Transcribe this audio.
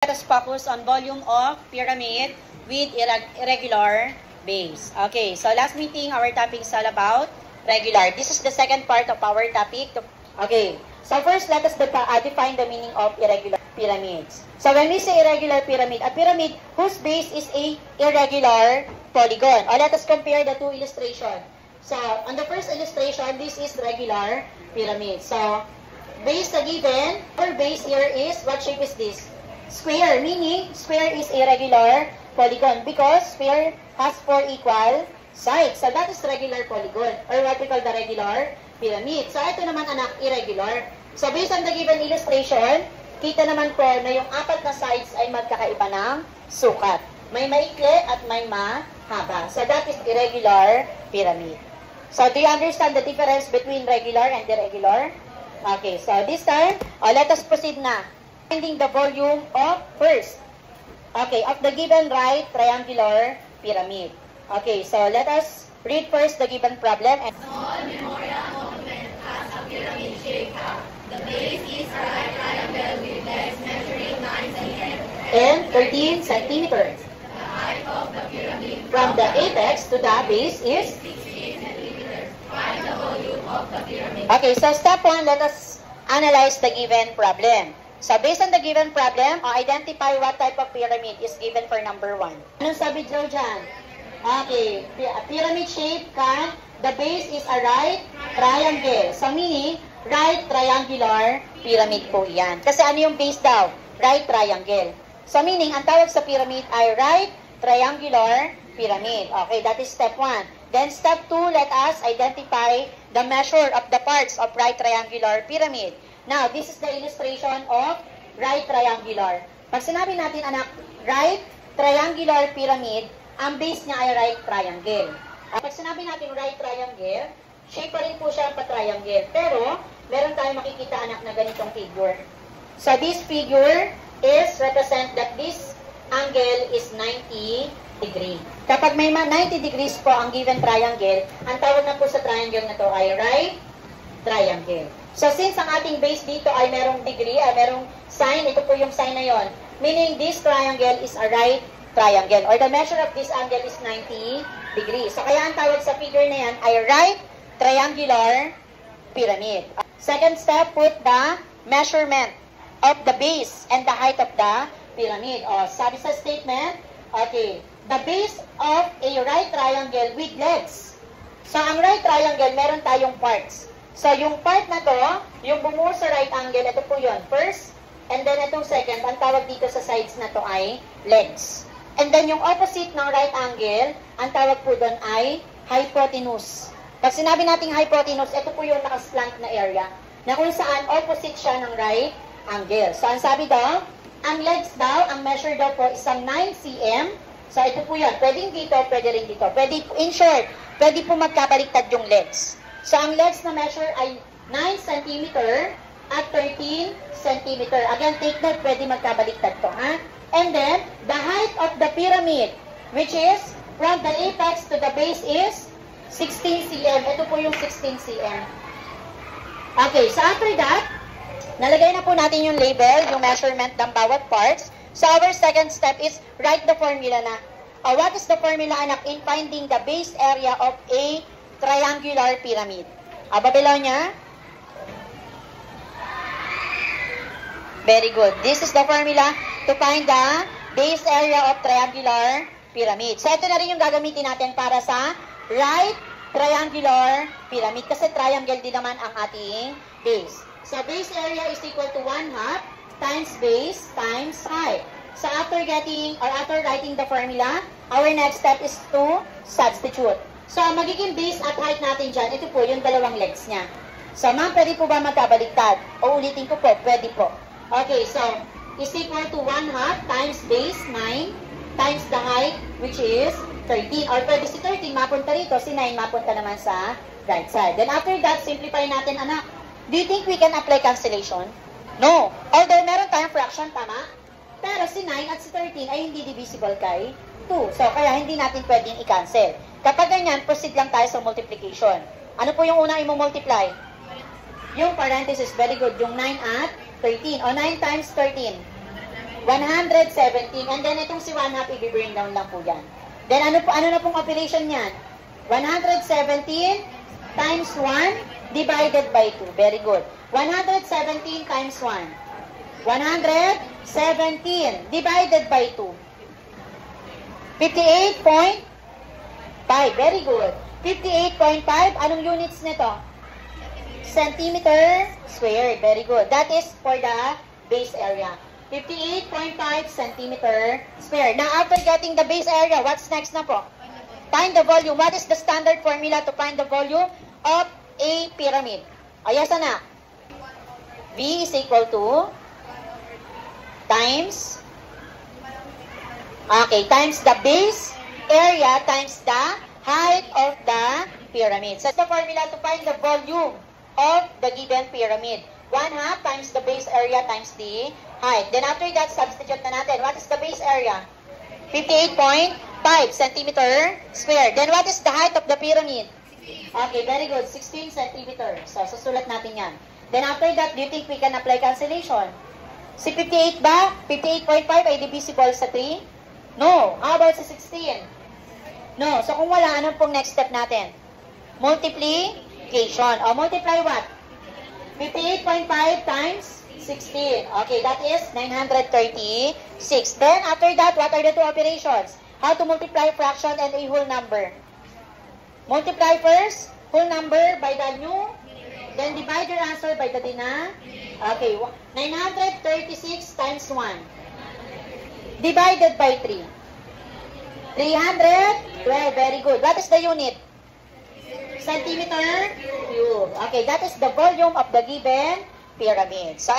Let us focus on volume of pyramid with irregular base. Okay, so last meeting, our topic is all about regular. This is the second part of our topic. Okay, so first let us define the meaning of irregular pyramids. So when we say irregular pyramid, a pyramid whose base is a irregular polygon. Or let us compare the two illustrations. So on the first illustration, this is regular pyramid. So base na given, our base here is, what shape is this? Square, meaning square is a regular polygon because square has 4 equal sides. So that is regular polygon or what we call the regular pyramid. So ito naman anak, irregular. So based on the given illustration, kita naman po na yung 4 na sides ay magkakaiba ng sukat. May maikli at may mahaba. So that is irregular pyramid. So do you understand the difference between regular and irregular? Okay, so this time, let us proceed na. Finding the volume of first. Okay, of the given right triangular pyramid. Okay, so let us read first the given problem. And small memorial monument has a pyramid shaped top. The base is a right triangle with legs measuring 9 cm and 13 centimeters. The height of the pyramid From the apex to the base is 16 centimeters. Find the volume of the pyramid. Okay, so step 1, let us analyze the given problem. So based on the given problem, identify what type of pyramid is given for number 1. Anong sabi Joe dyan? Okay, a pyramid shape kan, the base is a right triangle. So meaning, right triangular pyramid po yan. Kasi ano yung base daw? Right triangle. So meaning, ang tawag sa pyramid ay right triangular pyramid. Okay, that is step 1. Then step 2, let us identify the measure of the parts of right triangular pyramid. Now, this is the illustration of right triangular. Pag sinabi natin, anak, right triangular pyramid, ang base niya ay right triangle. Pag sinabi natin right triangle, shape pa rin po siya pa triangle. Pero, meron tayong makikita, anak, na ganitong figure. So, this figure is represent that this angle is 90 degree. Kapag may 90 degrees po ang given triangle, ang tawag na po sa triangle na to ay right triangle. So, since ang ating base dito ay merong degree, ay merong sign, ito po yung sign na yon. Meaning, this triangle is a right triangle. Or the measure of this angle is 90 degrees. So, kaya ang tawag sa figure na yan ay right triangular pyramid. Second step, put the measurement of the base and the height of the pyramid. O, sabi sa statement, okay, the base of a right triangle with legs. So, ang right triangle, meron tayong parts. So, yung part na to, yung bumuo sa right angle, ito po yun. First, and then itong second, ang tawag dito sa sides na to ay legs. And then yung opposite ng right angle, ang tawag po doon ay hypotenuse. Pag sinabi nating hypotenuse, ito po yung nakaslant na area, na kung saan opposite siya ng right angle. So, ang sabi daw, ang legs daw, ang measure daw po isang 9 cm. So, ito po yun. Pwedeng dito, pwede rin dito. Pwede, in short, pwede po magkabaliktad yung legs. So, ang legs na measure ay 9 cm at 13 cm. Again, take note, pwede magkabaliktad to, ha? And then, the height of the pyramid, which is from the apex to the base is 16 cm. Ito po yung 16 cm. Okay, so after that, nalagay na po natin yung label, yung measurement ng bawat parts. So, our second step is write the formula na. What is the formula, anak, in finding the base area of a triangular pyramid? Babylonia? Very good. This is the formula to find the base area of triangular pyramid. So, ito na rin yung gagamitin natin para sa right triangular pyramid. Kasi triangle din naman ang ating base. So, base area is equal to 1/2 times base times height. So, after writing the formula, our next step is to substitute. So, ang magiging base at height natin dyan, ito po yung dalawang legs niya. So, ma'am, pwede po ba magkabaliktad? O ulitin ko po, pwede po. Okay, so, is equal to 1/2 times base, 9, times the height, which is 13. Or pwede si 13 mapunta rito, si 9 mapunta naman sa right side. Then after that, simplify natin, anak. Do you think we can apply cancellation? No. Although meron tayong fraction, tama? Pero si 9 at si 13 ay hindi divisible kay 2. So, kaya hindi natin pwedeng i-cancel. Kapag ganyan, proceed lang tayo sa multiplication. Ano po yung unang i-multiply? Yung parenthesis, very good. Yung 9 at 13. O 9 times 13. 117. And then itong si 1 half, i-bring down lang po yan. Then ano na pong operation yan? 117 times 1 divided by 2. Very good. 117 times 1. 117 divided by 2. 58.5. Very good. 58.5. Anong units nito? Centimeter squared. Very good. That is for the base area. 58.5 centimeter squared. Now, after getting the base area, what's next na po? Find the volume. What is the standard formula to find the volume of a pyramid? Ayasa na. V is equal to times the base area times the height of the pyramid. So, that's the formula to find the volume of the given pyramid. 1 half times the base area times the height. Then after that, substitute na natin. What is the base area? 58.5 centimeter squared. Then what is the height of the pyramid? Okay, very good. 16 centimeter. So, susulat natin yan. Then after that, do you think we can apply cancellation? Si 58 ba? 58.5 ay divisible sa 3? No. How about si 16? No. So, kung wala, anong pong next step natin? Multiplication. O, multiply what? 58.5 times 16. Okay, that is 936. Then, after that, what are the two operations? How to multiply a fraction and a whole number? Multiply first, whole number by the new, then divide your answer by the denominator. Okay, 936 times 1. Divided by 3. 312. Very good. What is the unit? Centimeter cube. Okay, that is the volume of the given pyramid. So,